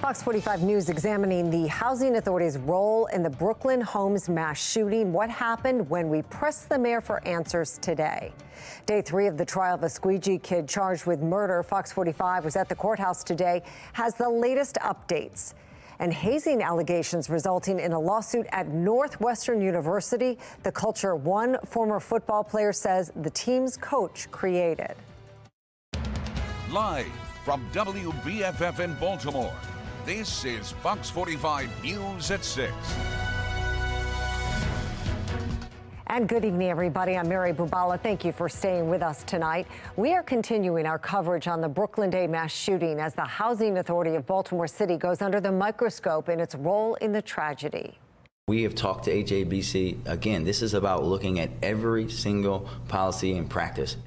Fox 45 News examining the housing authority's role in the Brooklyn Homes mass shooting. What happened when we pressed the mayor for answers today? Day 3 of the trial of a Squeegee kid charged with murder. Fox 45 was at the courthouse today, has the latest updates. And hazing allegations resulting in a lawsuit at Northwestern University. The culture one former football player says the team's coach created. Live from WBFF in Baltimore, this is Fox 45 News at 6. And good evening, everybody. I'm Mary Bubala. Thank you for staying with us tonight. We are continuing our coverage on the Brooklyn Day mass shooting as the Housing Authority of Baltimore City goes under the microscope in its role in the tragedy. We have talked to HABC. Again, this is about looking at every single policy and practice.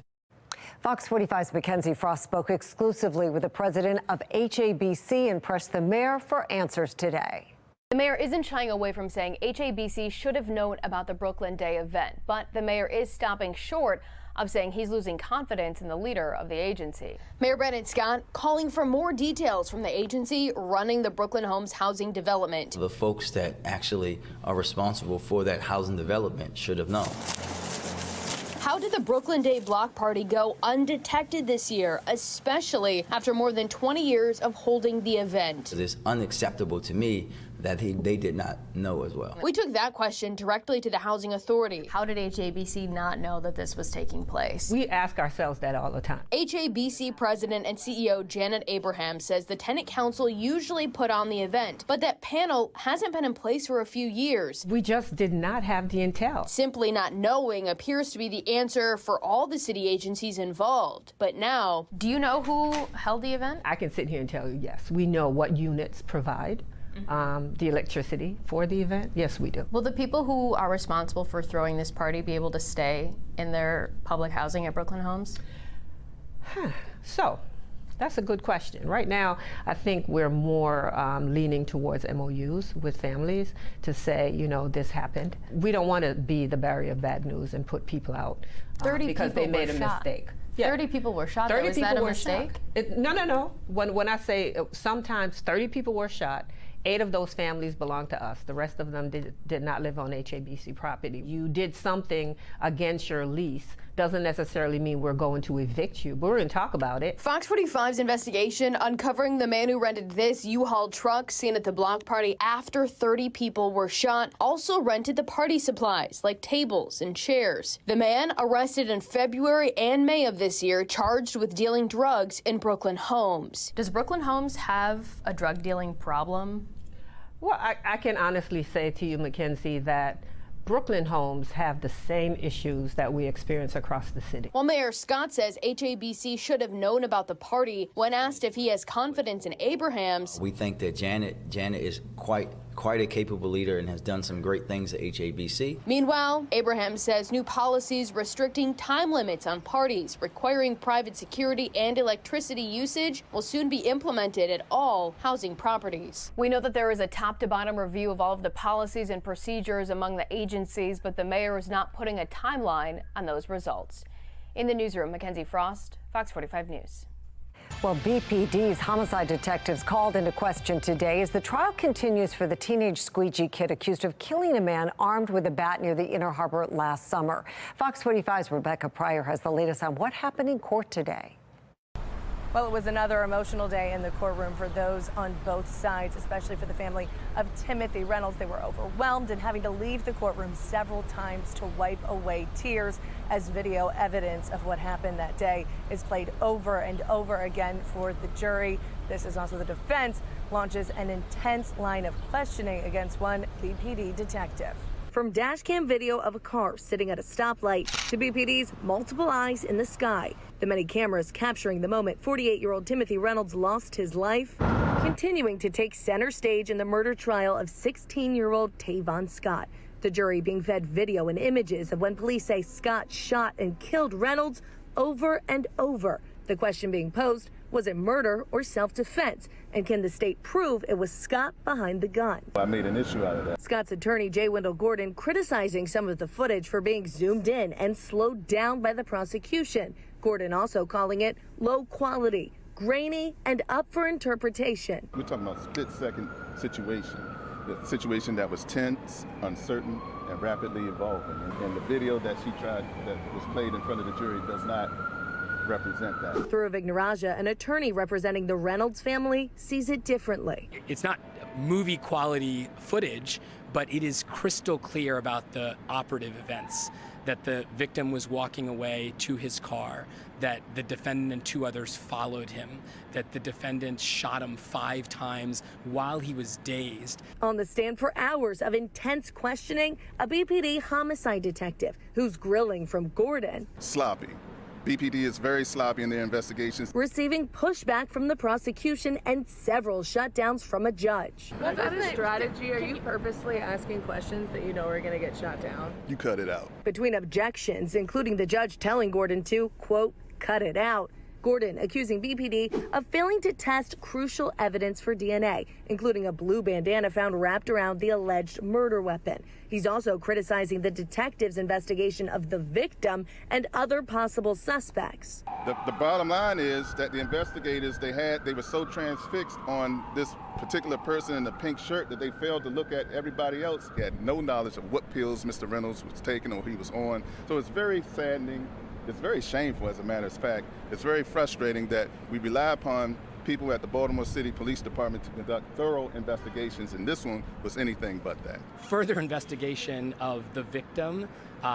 Fox 45's Mackenzie Frost spoke exclusively with the president of HABC and pressed the mayor for answers today. The mayor isn't shying away from saying HABC should have known about the Brooklyn Day event, but the mayor is stopping short of saying he's losing confidence in the leader of the agency. Mayor Brandon Scott calling for more details from the agency running the Brooklyn Homes housing development. The folks that actually are responsible for that housing development should have known. How did the Brooklyn Day block party go undetected this year, especially after more than 20 years of holding the event? It is unacceptable to me that they did not know as well. We took that question directly to the Housing Authority. How did HABC not know that this was taking place? We ask ourselves that all the time. HABC President and CEO Janet Abraham says the Tenant Council usually put on the event, but that panel hasn't been in place for a few years. We just did not have the intel. Simply not knowing appears to be the answer for all the city agencies involved. But now, do you know who held the event? I can sit here and tell you, yes. We know what units provide the electricity for the event. Yes, we do. Will the people who are responsible for throwing this party be able to stay in their public housing at Brooklyn Homes? So, that's a good question. Right now, I think we're more leaning towards MOUs with families to say, you know, this happened. We don't want to be the bearer of bad news and put people out because they made a mistake. Yeah. 30 people were shot. 30 people that a mistake? No. When I say sometimes 30 people were shot, 8 of those families belong to us. The rest of them did not live on HABC property. You did something against your lease doesn't necessarily mean we're going to evict you, but we're going to talk about it. Fox 45's investigation uncovering the man who rented this U-Haul truck seen at the block party after 30 people were shot also rented the party supplies like tables and chairs. The man arrested in February and May of this year, charged with dealing drugs in Brooklyn Homes. Does Brooklyn Homes have a drug dealing problem? Well, I can honestly say to you, Mackenzie, that Brooklyn Homes have the same issues that we experience across the city. Well, Mayor Scott says HABC should have known about the party. When asked if he has confidence in Abraham's, we think that Janet is quite a capable leader and has done some great things at HABC. Meanwhile, Abraham says new policies restricting time limits on parties, requiring private security and electricity usage will soon be implemented at all housing properties. We know that there is a top-to-bottom review of all of the policies and procedures among the agencies, but the mayor is not putting a timeline on those results. In the newsroom, Mackenzie Frost, Fox 45 News. Well, BPD's homicide detectives called into question today as the trial continues for the teenage Squeegee kid accused of killing a man armed with a bat near the Inner Harbor last summer. Fox 45's Rebecca Pryor has the latest on what happened in court today. Well, it was another emotional day in the courtroom for those on both sides, especially for the family of Timothy Reynolds. They were overwhelmed and having to leave the courtroom several times to wipe away tears as video evidence of what happened that day is played over and over again for the jury. This is also the defense launches an intense line of questioning against one BPD detective. From dash cam video of a car sitting at a stoplight to BPD's multiple eyes in the sky, the many cameras capturing the moment 48-year-old Timothy Reynolds lost his life, continuing to take center stage in the murder trial of 16-year-old Tavon Scott. The jury being fed video and images of when police say Scott shot and killed Reynolds over and over. The question being posed, was it murder or self-defense? And can the state prove it was Scott behind the gun? I made an issue out of that. Scott's attorney, J. Wendell Gordon, criticizing some of the footage for being zoomed in and slowed down by the prosecution. Gordon also calling it low quality. grainy and up for interpretation. We're talking about a split-second situation, a situation that was tense, uncertain, and rapidly evolving. And the video that was played in front of the jury does not represent that. Through Vignaraja, an attorney representing the Reynolds family, sees it differently. It's not movie quality footage, but it is crystal clear about the operative events, that the victim was walking away to his car, that the defendant and two others followed him, that the defendant shot him 5 times while he was dazed. On the stand for hours of intense questioning, a BPD homicide detective who's grilling from Gordon. Sloppy. BPD is very sloppy in their investigations. Receiving pushback from the prosecution and several shutdowns from a judge. Was that a strategy? Are you purposely asking questions that you know are going to get shot down? You cut it out. Between objections, including the judge telling Gordon to, quote, cut it out, Gordon accusing BPD of failing to test crucial evidence for DNA, including a blue bandana found wrapped around the alleged murder weapon. He's also criticizing the detective's investigation of the victim and other possible suspects. The bottom line is that the investigators, they were so transfixed on this particular person in the pink shirt that they failed to look at everybody else. They had no knowledge of what pills Mr. Reynolds was taking or he was on. So it's very saddening. It's very shameful, as a matter of fact. It's very frustrating that we rely upon people at the Baltimore City Police Department to conduct thorough investigations, and this one was anything but that. Further investigation of the victim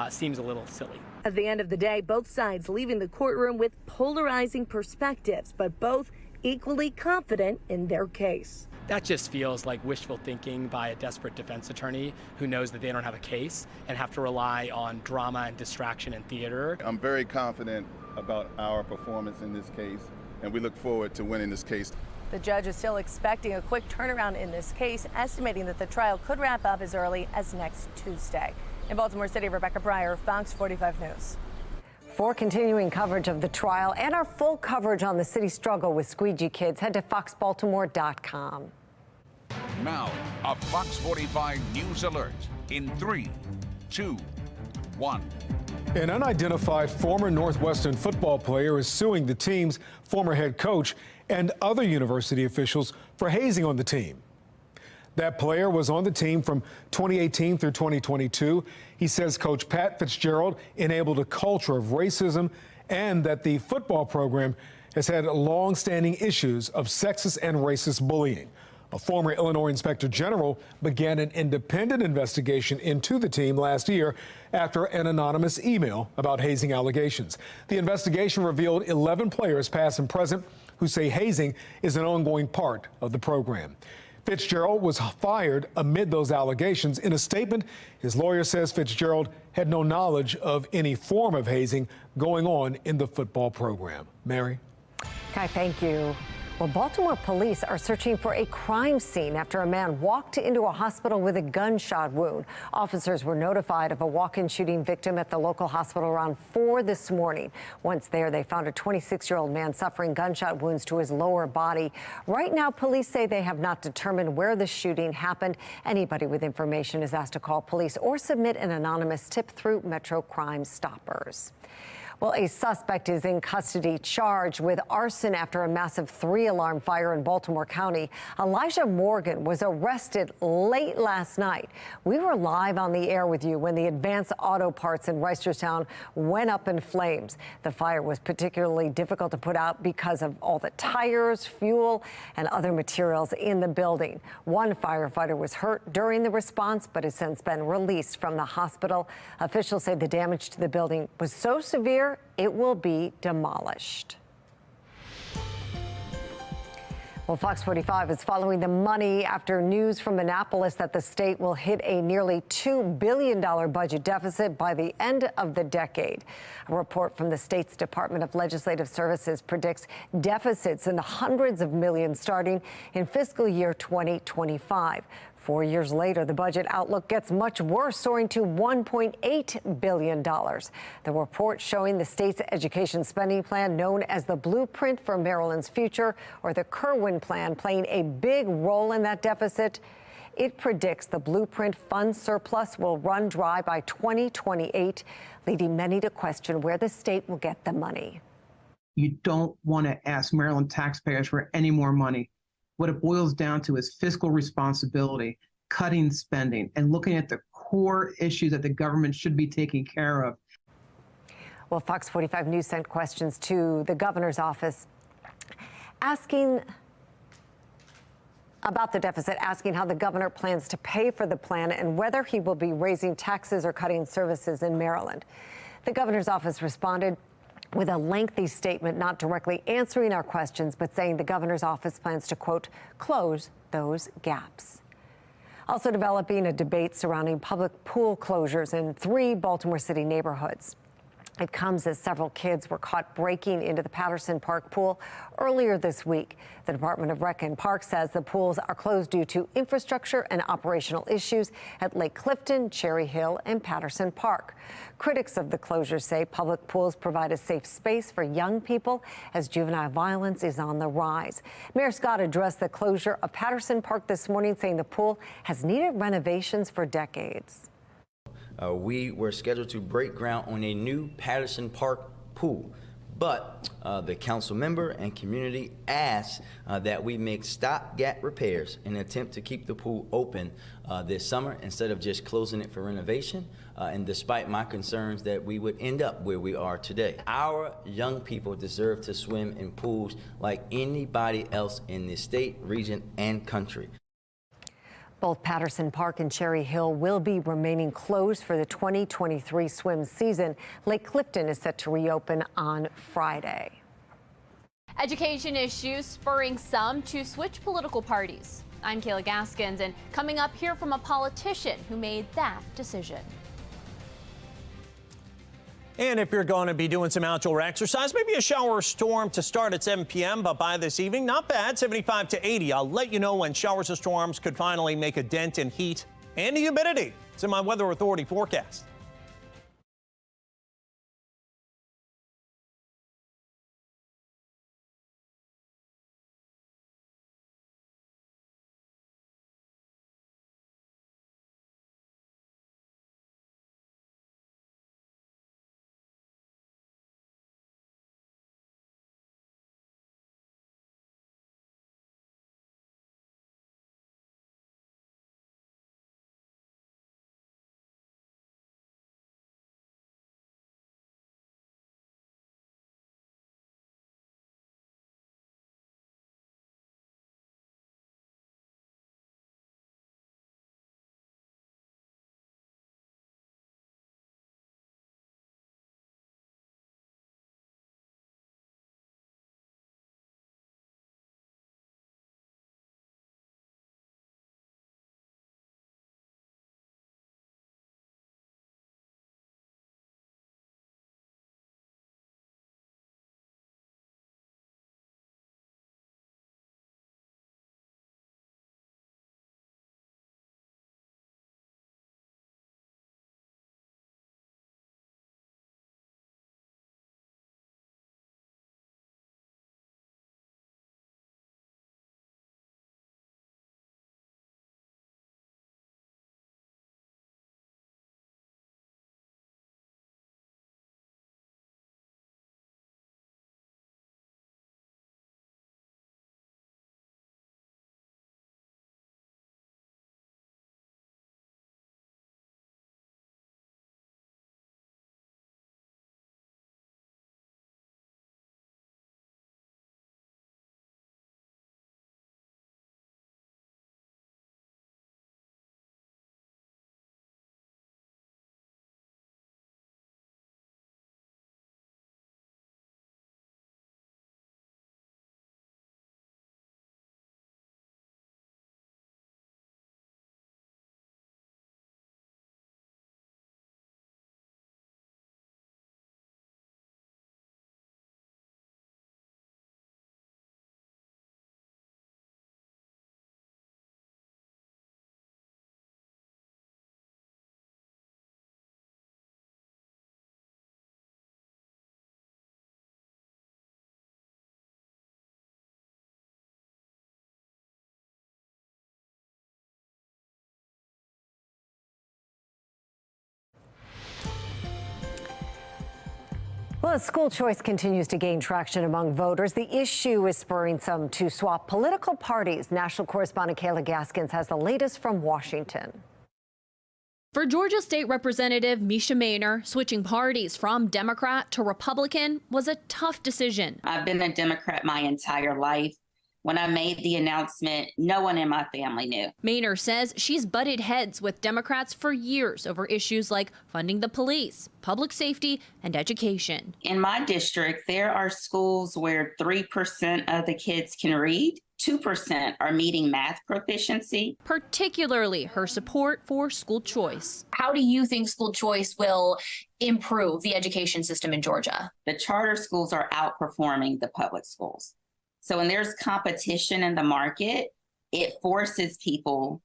seems a little silly. At the end of the day, both sides leaving the courtroom with polarizing perspectives, but both equally confident in their case. That just feels like wishful thinking by a desperate defense attorney who knows that they don't have a case and have to rely on drama and distraction in theater. I'm very confident about our performance in this case, and we look forward to winning this case. The judge is still expecting a quick turnaround in this case, estimating that the trial could wrap up as early as next Tuesday. In Baltimore City, Rebecca Pryor, Fox 45 News. For continuing coverage of the trial and our full coverage on the city's struggle with squeegee kids, head to foxbaltimore.com. Now, a Fox 45 News alert in 3, 2, 1. An unidentified former Northwestern football player is suing the team's former head coach and other university officials for hazing on the team. That player was on the team from 2018 through 2022. He says Coach Pat Fitzgerald enabled a culture of racism and that the football program has had long-standing issues of sexist and racist bullying. A former Illinois Inspector General began an independent investigation into the team last year after an anonymous email about hazing allegations. The investigation revealed 11 players, past and present, who say hazing is an ongoing part of the program. Fitzgerald was fired amid those allegations. In a statement, his lawyer says Fitzgerald had no knowledge of any form of hazing going on in the football program. Mary? Kai, thank you. Well, Baltimore police are searching for a crime scene after a man walked into a hospital with a gunshot wound. Officers were notified of a walk-in shooting victim at the local hospital around 4 this morning. Once there, they found a 26-year-old man suffering gunshot wounds to his lower body. Right now, police say they have not determined where the shooting happened. Anybody with information is asked to call police or submit an anonymous tip through Metro Crime Stoppers. Well, a suspect is in custody charged with arson after a massive 3-alarm fire in Baltimore County. Elijah Morgan was arrested late last night. We were live on the air with you when the Advanced Auto Parts in Reisterstown went up in flames. The fire was particularly difficult to put out because of all the tires, fuel, and other materials in the building. One firefighter was hurt during the response, but has since been released from the hospital. Officials say the damage to the building was so severe it will be demolished. Well, Fox 45 is following the money after news from Annapolis that the state will hit a nearly $2 billion budget deficit by the end of the decade. A report from the state's Department of Legislative Services predicts deficits in the hundreds of millions starting in fiscal year 2025. 4 years later, the budget outlook gets much worse, soaring to $1.8 billion. The report showing the state's education spending plan, known as the Blueprint for Maryland's Future, or the Kerwin Plan, playing a big role in that deficit. It predicts the Blueprint fund surplus will run dry by 2028, leading many to question where the state will get the money. You don't want to ask Maryland taxpayers for any more money. What it boils down to is fiscal responsibility, cutting spending, and looking at the core issues that the government should be taking care of. Well, Fox 45 News sent questions to the governor's office asking about the deficit, asking how the governor plans to pay for the plan and whether he will be raising taxes or cutting services in Maryland. The governor's office responded with a lengthy statement, not directly answering our questions, but saying the governor's office plans to, quote, close those gaps. Also developing a debate surrounding public pool closures in 3 Baltimore City neighborhoods. It comes as several kids were caught breaking into the Patterson Park pool earlier this week. The Department of Rec and Park says the pools are closed due to infrastructure and operational issues at Lake Clifton, Cherry Hill, and Patterson Park. Critics of the closures say public pools provide a safe space for young people as juvenile violence is on the rise. Mayor Scott addressed the closure of Patterson Park this morning, saying the pool has needed renovations for decades. We were scheduled to break ground on a new Patterson Park pool, but the council member and community asked that we make stopgap repairs in an attempt to keep the pool open this summer instead of just closing it for renovation. And despite my concerns that we would end up where we are today. Our young people deserve to swim in pools like anybody else in this state, region, and country. Both Patterson Park and Cherry Hill will be remaining closed for the 2023 swim season. Lake Clifton is set to reopen on Friday. Education issues spurring some to switch political parties. I'm Kayla Gaskins, and coming up, hear from a politician who made that decision. And if you're going to be doing some outdoor exercise, maybe a shower storm to start at 7 p.m., but by this evening, not bad, 75 to 80. I'll let you know when showers or storms could finally make a dent in heat and humidity. It's in my Weather Authority forecast. Well, as school choice continues to gain traction among voters, the issue is spurring some to swap political parties. National correspondent Kayla Gaskins has the latest from Washington. For Georgia State Representative Misha Maynor, switching parties from Democrat to Republican was a tough decision. I've been a Democrat my entire life. When I made the announcement, no one in my family knew. Maynor says she's butted heads with Democrats for years over issues like funding the police, public safety, and education. In my district, there are schools where 3% of the kids can read. 2% are meeting math proficiency. Particularly her support for school choice. How do you think school choice will improve the education system in Georgia? The charter schools are outperforming the public schools. So when there's competition in the market, it forces people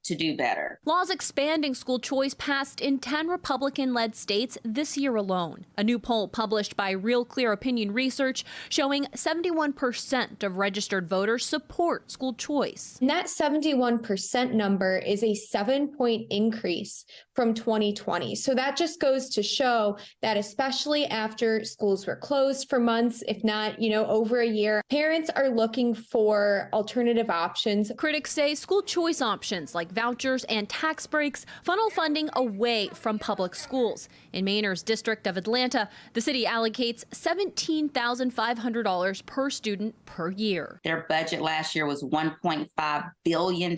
to do better. Laws expanding school choice passed in 10 Republican-led states this year alone. A new poll published by Real Clear Opinion Research showing 71% of registered voters support school choice. And that 71% number is a 7-point increase from 2020. So that just goes to show that especially after schools were closed for months, if not, over a year, parents are looking for alternative options. Critics say school choice options like vouchers and tax breaks funnel funding away from public schools. In Maynor's district of Atlanta, the city allocates $17,500 per student per year. Their budget last year was $1.5 billion.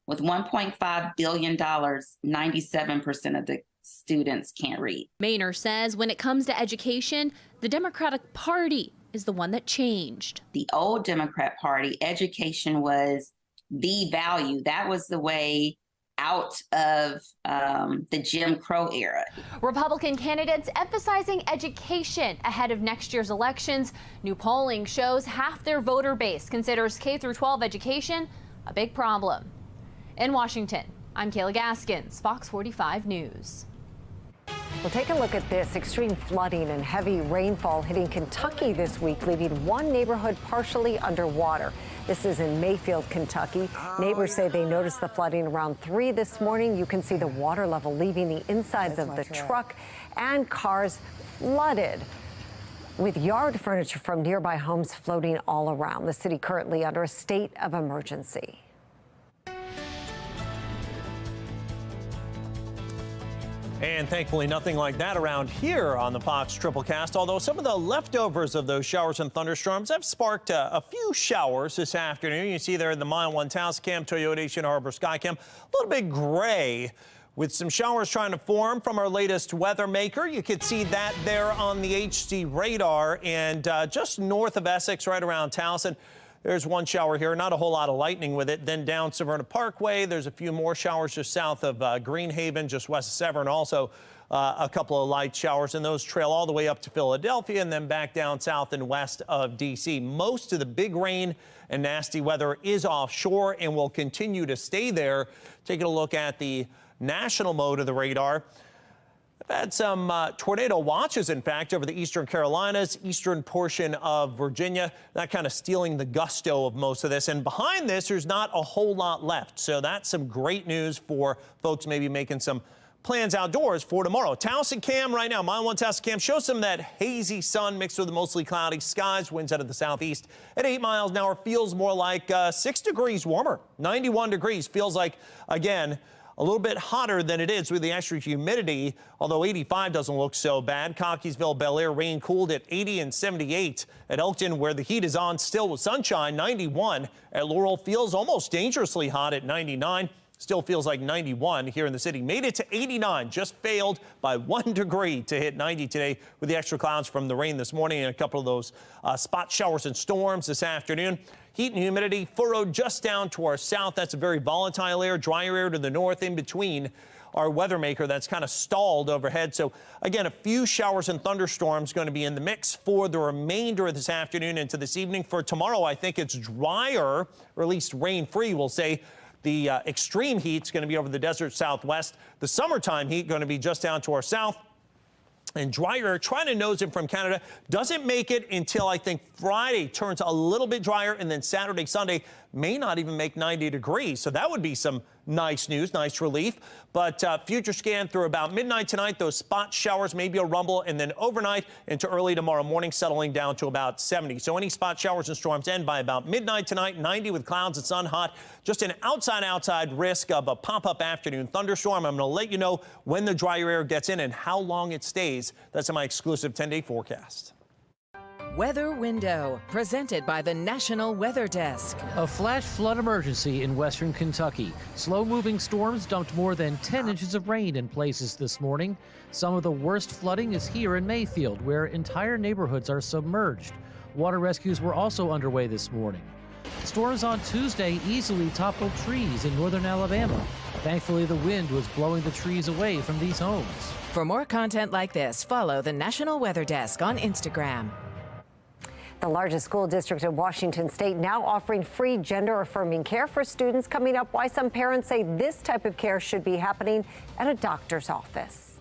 With $1.5 billion, 97% of the students can't read. Maynor says when it comes to education, the Democratic Party is the one that changed. The old Democrat Party, education was the value. That was the way out of the Jim Crow era. Republican candidates emphasizing education ahead of next year's elections. New polling shows half their voter base considers K-12 education a big problem. In Washington, I'm Kayla Gaskins, Fox 45 News. Well, take a look at this. Extreme flooding and heavy rainfall hitting Kentucky this week, leaving one neighborhood partially underwater. This is in Mayfield, Kentucky. Neighbors say they noticed the flooding around 3 this morning. You can see the water level leaving the insides of the truck and cars flooded, with yard furniture from nearby homes floating all around. The city currently under a state of emergency. And thankfully, nothing like that around here on the Fox Triplecast, although some of the leftovers of those showers and thunderstorms have sparked a few showers this afternoon. You see there in the Mile 1 Tascam, Toyota Ocean Harbor Skycam, a little bit gray with some showers trying to form from our latest weather maker. You can see that there on the HD radar and just north of Essex, right around Towson. There's one shower here, not a whole lot of lightning with it. Then down Severna Parkway, there's a few more showers just south of Greenhaven, just west of Severn. Also, a couple of light showers, and those trail all the way up to Philadelphia and then back down south and west of D.C. Most of the big rain and nasty weather is offshore and will continue to stay there. Taking a look at the national mode of the radar. I've had some tornado watches, in fact, over the eastern Carolinas, eastern portion of Virginia, that kind of stealing the gusto of most of this. And behind this, there's not a whole lot left. So that's some great news for folks maybe making some plans outdoors for tomorrow. Towson Cam right now, Mile 1 Towson Cam shows some that hazy sun mixed with the mostly cloudy skies. Winds out of the southeast at 8 miles an hour. Feels more like 6 degrees warmer. 91 degrees feels like, again, a little bit hotter than it is with the extra humidity, although 85 doesn't look so bad. Cockeysville, Bel Air, rain cooled at 80 and 78. At Elkton, where the heat is on still with sunshine, 91. At Laurel, feels almost dangerously hot at 99. Still feels like 91 here in the city. Made it to 89, just failed by 1 degree to hit 90 today with the extra clouds from the rain this morning and a couple of those spot showers and storms this afternoon. Heat and humidity furrowed just down to our south. That's a very volatile air, drier air to the north in between our weather maker that's kind of stalled overhead. So again, a few showers and thunderstorms going to be in the mix for the remainder of this afternoon into this evening. For tomorrow, I think it's drier, or at least rain-free, we'll say. The extreme heat's going to be over the desert southwest. The summertime heat going to be just down to our south. And drier, trying to nose in from Canada, doesn't make it until I think Friday turns a little bit drier, and then Saturday, Sunday may not even make 90 degrees. So that would be some nice news, nice relief. But future scan through about midnight tonight, those spot showers, maybe a rumble, and then overnight into early tomorrow morning, settling down to about 70. So any spot showers and storms end by about midnight tonight, 90 with clouds and sun hot. Just an outside risk of a pop-up afternoon thunderstorm. I'm going to let you know when the drier air gets in and how long it stays. That's in my exclusive 10-day forecast. Weather Window, presented by the National Weather Desk. A flash flood emergency in western Kentucky. Slow-moving storms dumped more than 10 inches of rain in places this morning. Some of the worst flooding is here in Mayfield, where entire neighborhoods are submerged. Water rescues were also underway this morning. Storms on Tuesday easily toppled trees in northern Alabama. Thankfully, the wind was blowing the trees away from these homes. For more content like this, follow the National Weather Desk on Instagram. The largest school district in Washington state now offering free gender-affirming care for students. Coming up, why some parents say this type of care should be happening at a doctor's office.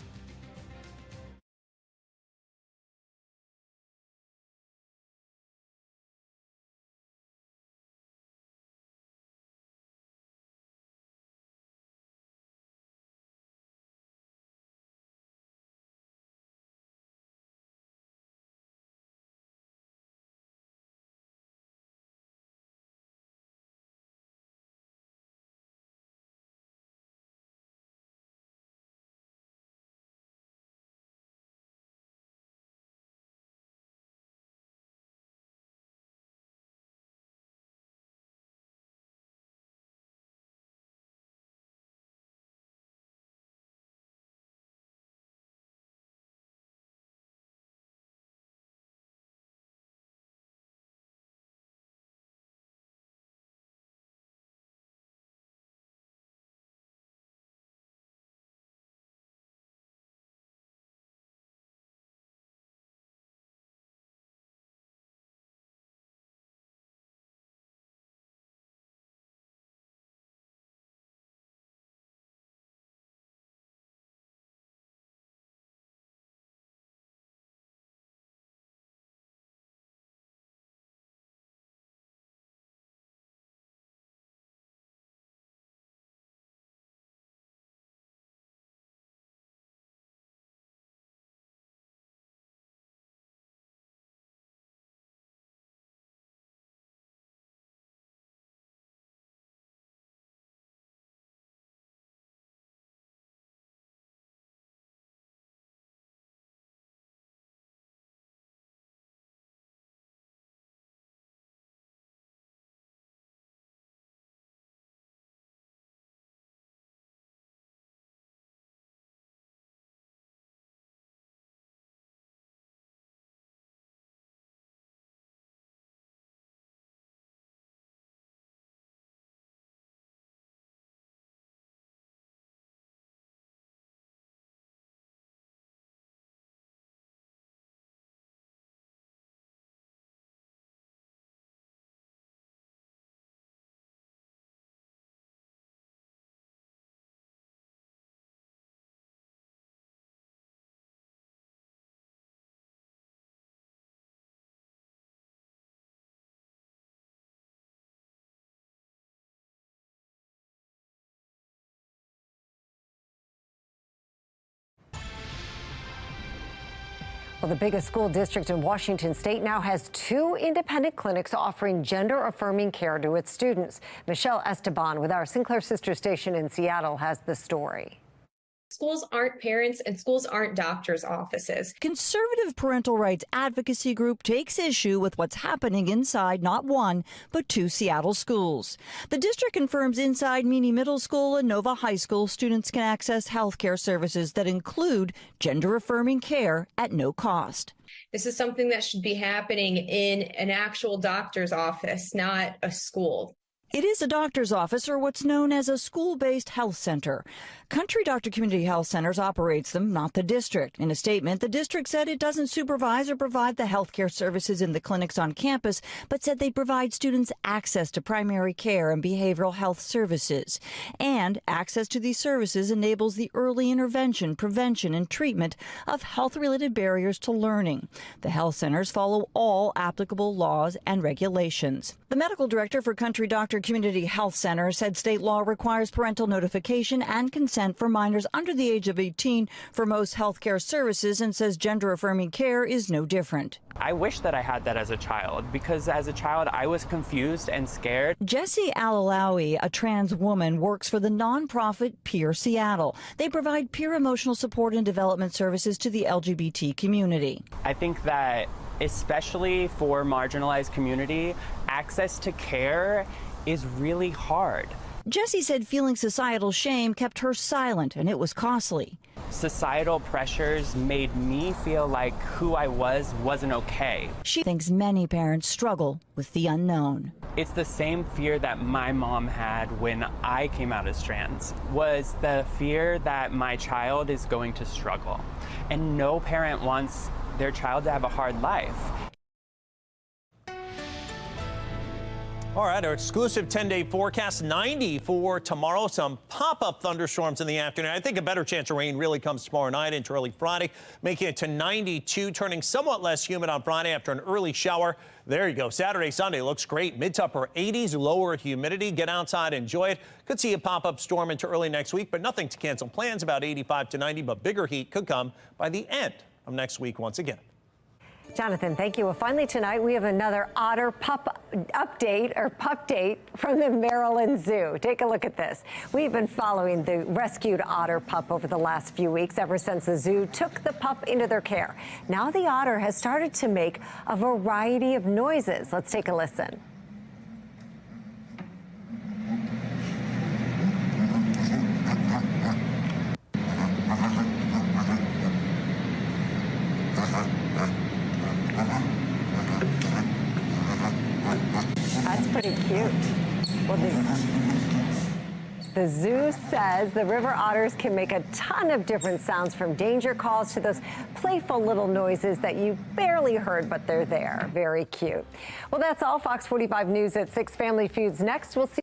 Well, the biggest school district in Washington state now has 2 independent clinics offering gender-affirming care to its students. Michelle Esteban with our Sinclair sister station in Seattle has the story. Schools aren't parents and schools aren't doctors' offices. Conservative parental rights advocacy group takes issue with what's happening inside not 1, but 2 Seattle schools. The district confirms inside Meany Middle School and Nova High School, students can access health care services that include gender-affirming care at no cost. This is something that should be happening in an actual doctor's office, not a school. It is a doctor's office, or what's known as a school-based health center. Country Doctor Community Health Centers operates them, not the district. In a statement, the district said it doesn't supervise or provide the health care services in the clinics on campus, but said they provide students access to primary care and behavioral health services. And access to these services enables the early intervention, prevention, and treatment of health-related barriers to learning. The health centers follow all applicable laws and regulations. The medical director for Country Doctor Community Health Center said state law requires parental notification and consent for minors under the age of 18 for most health care services and says gender-affirming care is no different. I wish that I had that as a child because as a child I was confused and scared. Jessie Alalawi, a trans woman, works for the nonprofit Peer Seattle. They provide peer emotional support and development services to the LGBT community. I think that especially for marginalized community, access to care is really hard. Jessie said feeling societal shame kept her silent and it was costly. Societal pressures made me feel like who I wasn't okay. She thinks many parents struggle with the unknown. It's the same fear that my mom had when I came out as trans, was the fear that my child is going to struggle. And no parent wants their child to have a hard life. All right, our exclusive 10-day forecast, 90 for tomorrow. Some pop-up thunderstorms in the afternoon. I think a better chance of rain really comes tomorrow night into early Friday, making it to 92, turning somewhat less humid on Friday after an early shower. There you go. Saturday, Sunday looks great. Mid to upper 80s, lower humidity. Get outside, enjoy it. Could see a pop-up storm into early next week, but nothing to cancel plans. About 85 to 90, but bigger heat could come by the end of next week once again. Jonathan, thank you. Well, finally tonight we have another otter pup date from the Maryland Zoo. Take a look at this. We've been following the rescued otter pup over the last few weeks, ever since the zoo took the pup into their care. Now the otter has started to make a variety of noises. Let's take a listen. That's pretty cute. Well, the zoo says the river otters can make a ton of different sounds, from danger calls to those playful little noises that you barely heard, but they're there. Very cute. Well, that's all. Fox 45 News at 6. Family Feud's next. We'll see